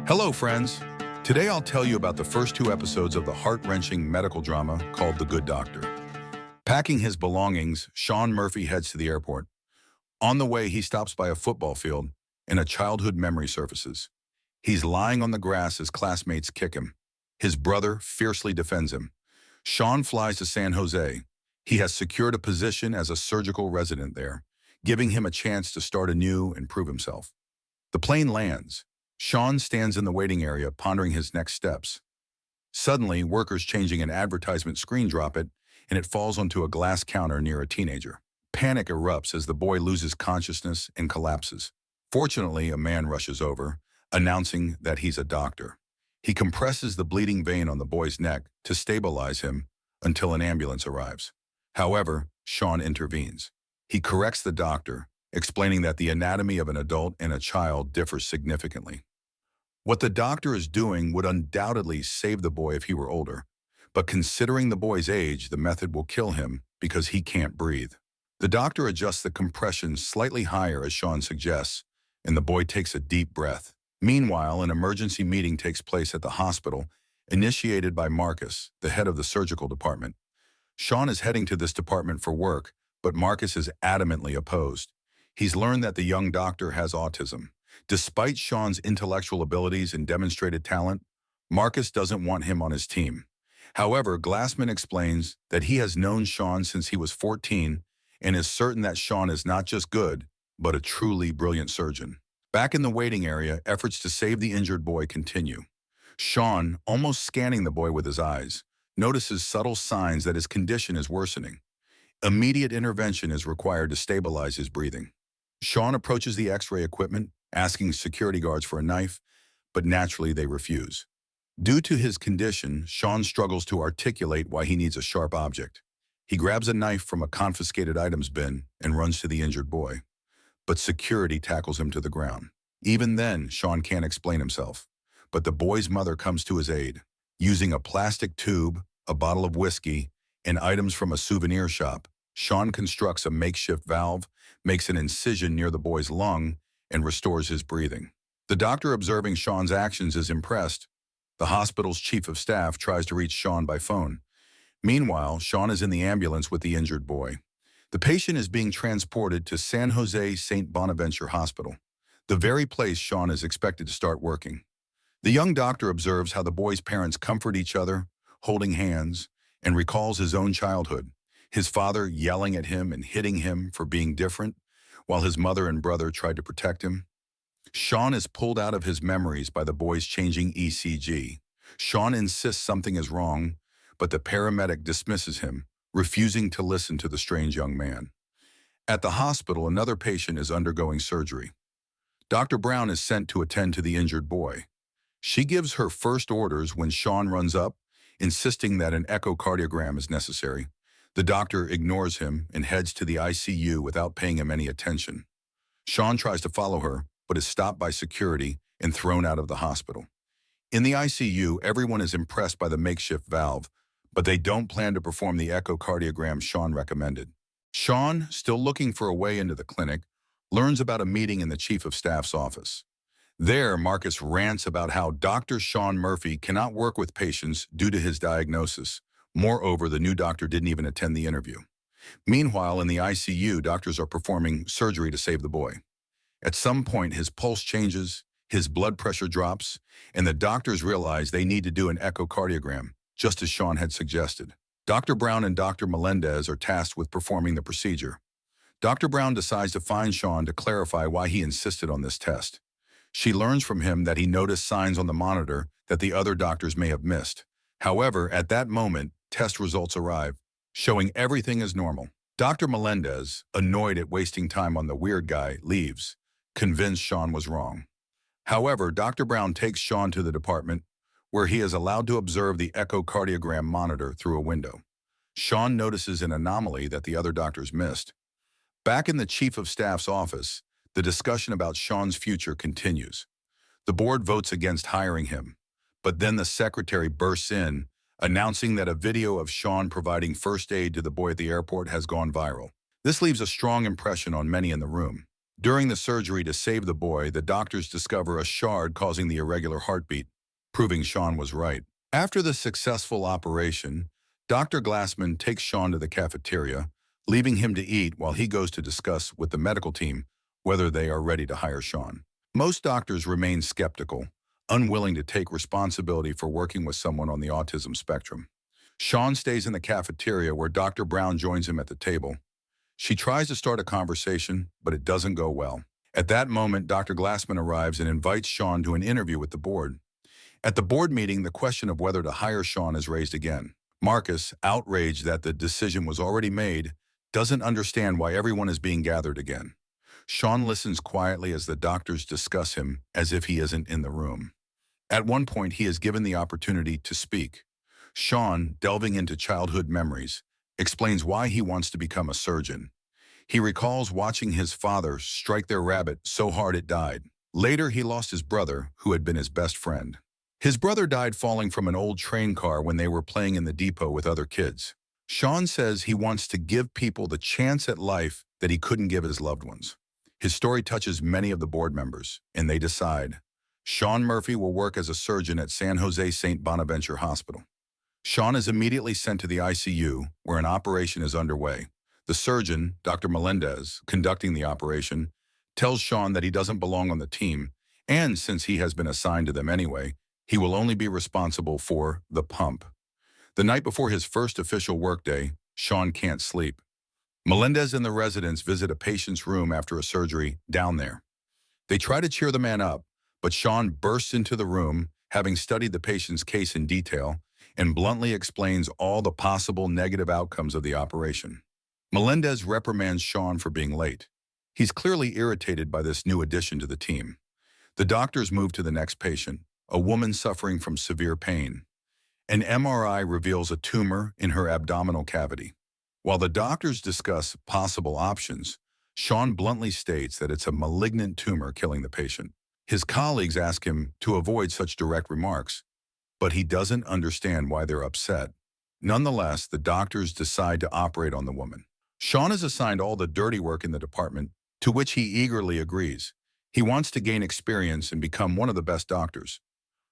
Hello, friends. Today I'll tell you about the first two episodes of the heart-wrenching medical drama called The Good Doctor. Packing his belongings, Shaun Murphy heads to the airport. On the way, he stops by a football field and a childhood memory surfaces. He's lying on the grass as classmates kick him. His brother fiercely defends him. Shaun flies to San Jose. He has secured a position as a surgical resident there, giving him a chance to start anew and prove himself. The plane lands. Shaun stands in the waiting area, pondering his next steps. Suddenly, workers changing an advertisement screen drop it, and it falls onto a glass counter near a teenager. Panic erupts as the boy loses consciousness and collapses. Fortunately, a man rushes over, announcing that he's a doctor. He compresses the bleeding vein on the boy's neck to stabilize him until an ambulance arrives. However, Shaun intervenes. He corrects the doctor, explaining that the anatomy of an adult and a child differs significantly. What the doctor is doing would undoubtedly save the boy if he were older, but considering the boy's age, the method will kill him because he can't breathe. The doctor adjusts the compression slightly higher as Shaun suggests, and the boy takes a deep breath. Meanwhile, an emergency meeting takes place at the hospital, initiated by Marcus, the head of the surgical department. Shaun is heading to this department for work, but Marcus is adamantly opposed. He's learned that the young doctor has autism. Despite Shaun's intellectual abilities and demonstrated talent, Marcus doesn't want him on his team. However, Glassman explains that he has known Shaun since he was 14 and is certain that Shaun is not just good, but a truly brilliant surgeon. Back in the waiting area, efforts to save the injured boy continue. Shaun, almost scanning the boy with his eyes, notices subtle signs that his condition is worsening. Immediate intervention is required to stabilize his breathing. Shaun approaches the X-ray equipment, asking security guards for a knife, but naturally they refuse. Due to his condition, Shaun struggles to articulate why he needs a sharp object. He grabs a knife from a confiscated items bin and runs to the injured boy, but security tackles him to the ground. Even then, Shaun can't explain himself, but the boy's mother comes to his aid. Using a plastic tube, a bottle of whiskey, and items from a souvenir shop, Shaun constructs a makeshift valve, makes an incision near the boy's lung, and restores his breathing. The doctor observing Shaun's actions is impressed. The hospital's chief of staff tries to reach Shaun by phone. Meanwhile, Shaun is in the ambulance with the injured boy. The patient is being transported to San Jose St. Bonaventure Hospital, the very place Shaun is expected to start working. The young doctor observes how the boy's parents comfort each other, holding hands, and recalls his own childhood. His father yelling at him and hitting him for being different, while his mother and brother tried to protect him. Shaun is pulled out of his memories by the boy's changing ECG. Shaun insists something is wrong, but the paramedic dismisses him, refusing to listen to the strange young man. At the hospital, another patient is undergoing surgery. Dr. Brown is sent to attend to the injured boy. She gives her first orders when Shaun runs up, insisting that an echocardiogram is necessary. The doctor ignores him and heads to the ICU without paying him any attention. Shaun tries to follow her, but is stopped by security and thrown out of the hospital. In the ICU, everyone is impressed by the makeshift valve, but they don't plan to perform the echocardiogram Shaun recommended. Shaun, still looking for a way into the clinic, learns about a meeting in the chief of staff's office. There, Marcus rants about how Dr. Shaun Murphy cannot work with patients due to his diagnosis. Moreover, the new doctor didn't even attend the interview. Meanwhile, in the ICU, doctors are performing surgery to save the boy. At some point, his pulse changes, his blood pressure drops, and the doctors realize they need to do an echocardiogram, just as Shaun had suggested. Dr. Brown and Dr. Melendez are tasked with performing the procedure. Dr. Brown decides to find Shaun to clarify why he insisted on this test. She learns from him that he noticed signs on the monitor that the other doctors may have missed. However, at that moment, test results arrive, showing everything is normal. Dr. Melendez, annoyed at wasting time on the weird guy, leaves, convinced Shaun was wrong. However, Dr. Brown takes Shaun to the department, where he is allowed to observe the echocardiogram monitor through a window. Shaun notices an anomaly that the other doctors missed. Back in the chief of staff's office, the discussion about Shaun's future continues. The board votes against hiring him, but then the secretary bursts in, announcing that a video of Shaun providing first aid to the boy at the airport has gone viral. This leaves a strong impression on many in the room. During the surgery to save the boy, the doctors discover a shard causing the irregular heartbeat, proving Shaun was right. After the successful operation, Dr. Glassman takes Shaun to the cafeteria, leaving him to eat while he goes to discuss with the medical team whether they are ready to hire Shaun. Most doctors remain skeptical, unwilling to take responsibility for working with someone on the autism spectrum. Shaun stays in the cafeteria where Dr. Brown joins him at the table. She tries to start a conversation, but it doesn't go well. At that moment, Dr. Glassman arrives and invites Shaun to an interview with the board. At the board meeting, the question of whether to hire Shaun is raised again. Marcus, outraged that the decision was already made, doesn't understand why everyone is being gathered again. Shaun listens quietly as the doctors discuss him as if he isn't in the room. At one point, he is given the opportunity to speak. Shaun, delving into childhood memories, explains why he wants to become a surgeon. He recalls watching his father strike their rabbit so hard it died. Later, he lost his brother, who had been his best friend. His brother died falling from an old train car when they were playing in the depot with other kids. Shaun says he wants to give people the chance at life that he couldn't give his loved ones. His story touches many of the board members, and they decide. Shaun Murphy will work as a surgeon at San Jose St. Bonaventure Hospital. Shaun is immediately sent to the ICU, where an operation is underway. The surgeon, Dr. Melendez, conducting the operation, tells Shaun that he doesn't belong on the team, and since he has been assigned to them anyway, he will only be responsible for the pump. The night before his first official workday, Shaun can't sleep. Melendez and the residents visit a patient's room after a surgery down there. They try to cheer the man up, but Shaun bursts into the room, having studied the patient's case in detail, and bluntly explains all the possible negative outcomes of the operation. Melendez reprimands Shaun for being late. He's clearly irritated by this new addition to the team. The doctors move to the next patient, a woman suffering from severe pain. An MRI reveals a tumor in her abdominal cavity. While the doctors discuss possible options, Shaun bluntly states that it's a malignant tumor killing the patient. His colleagues ask him to avoid such direct remarks, but he doesn't understand why they're upset. Nonetheless, the doctors decide to operate on the woman. Shaun is assigned all the dirty work in the department, to which he eagerly agrees. He wants to gain experience and become one of the best doctors.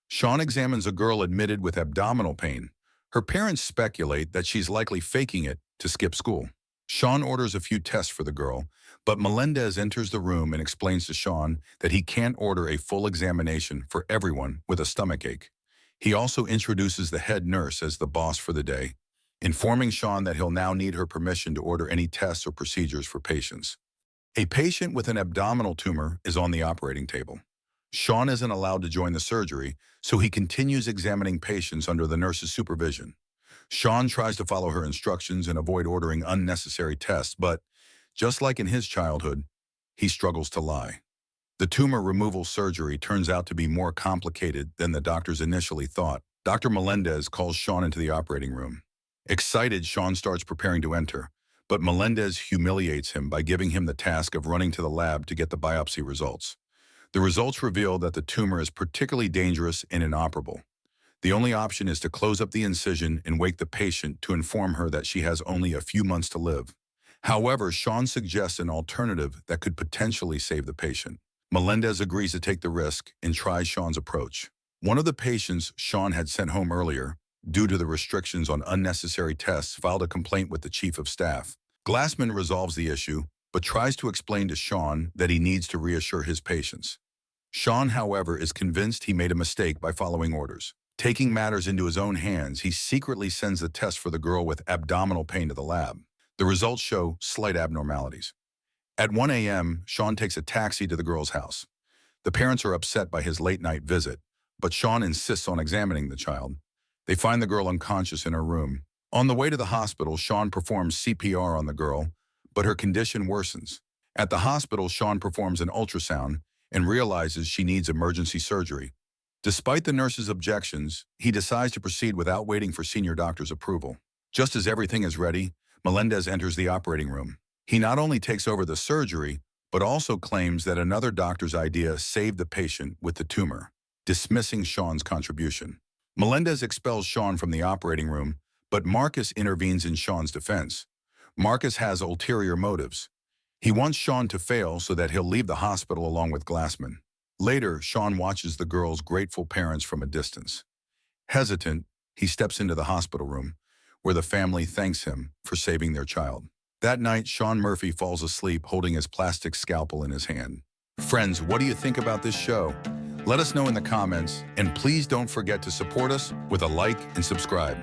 Shaun examines a girl admitted with abdominal pain. Her parents speculate that she's likely faking it to skip school. Shaun orders a few tests for the girl, but Melendez enters the room and explains to Shaun that he can't order a full examination for everyone with a stomachache. He also introduces the head nurse as the boss for the day, informing Shaun that he'll now need her permission to order any tests or procedures for patients. A patient with an abdominal tumor is on the operating table. Shaun isn't allowed to join the surgery, so he continues examining patients under the nurse's supervision. Shaun tries to follow her instructions and avoid ordering unnecessary tests, but, just like in his childhood, he struggles to lie. The tumor removal surgery turns out to be more complicated than the doctors initially thought. Dr. Melendez calls Shaun into the operating room. Excited, Shaun starts preparing to enter, but Melendez humiliates him by giving him the task of running to the lab to get the biopsy results. The results reveal that the tumor is particularly dangerous and inoperable. The only option is to close up the incision and wake the patient to inform her that she has only a few months to live. However, Shaun suggests an alternative that could potentially save the patient. Melendez agrees to take the risk and tries Shaun's approach. One of the patients Shaun had sent home earlier, due to the restrictions on unnecessary tests, filed a complaint with the chief of staff. Glassman resolves the issue, but tries to explain to Shaun that he needs to reassure his patients. Shaun, however, is convinced he made a mistake by following orders. Taking matters into his own hands, he secretly sends the test for the girl with abdominal pain to the lab. The results show slight abnormalities. At 1 a.m., Shaun takes a taxi to the girl's house. The parents are upset by his late-night visit, but Shaun insists on examining the child. They find the girl unconscious in her room. On the way to the hospital, Shaun performs CPR on the girl, but her condition worsens. At the hospital, Shaun performs an ultrasound and realizes she needs emergency surgery. Despite the nurse's objections, he decides to proceed without waiting for senior doctor's approval. Just as everything is ready, Melendez enters the operating room. He not only takes over the surgery, but also claims that another doctor's idea saved the patient with the tumor, dismissing Shaun's contribution. Melendez expels Shaun from the operating room, but Marcus intervenes in Shaun's defense. Marcus has ulterior motives. He wants Shaun to fail so that he'll leave the hospital along with Glassman. Later, Shaun watches the girl's grateful parents from a distance. Hesitant, he steps into the hospital room, where the family thanks him for saving their child. That night, Shaun Murphy falls asleep holding his plastic scalpel in his hand. Friends, what do you think about this show? Let us know in the comments, and please don't forget to support us with a like and subscribe.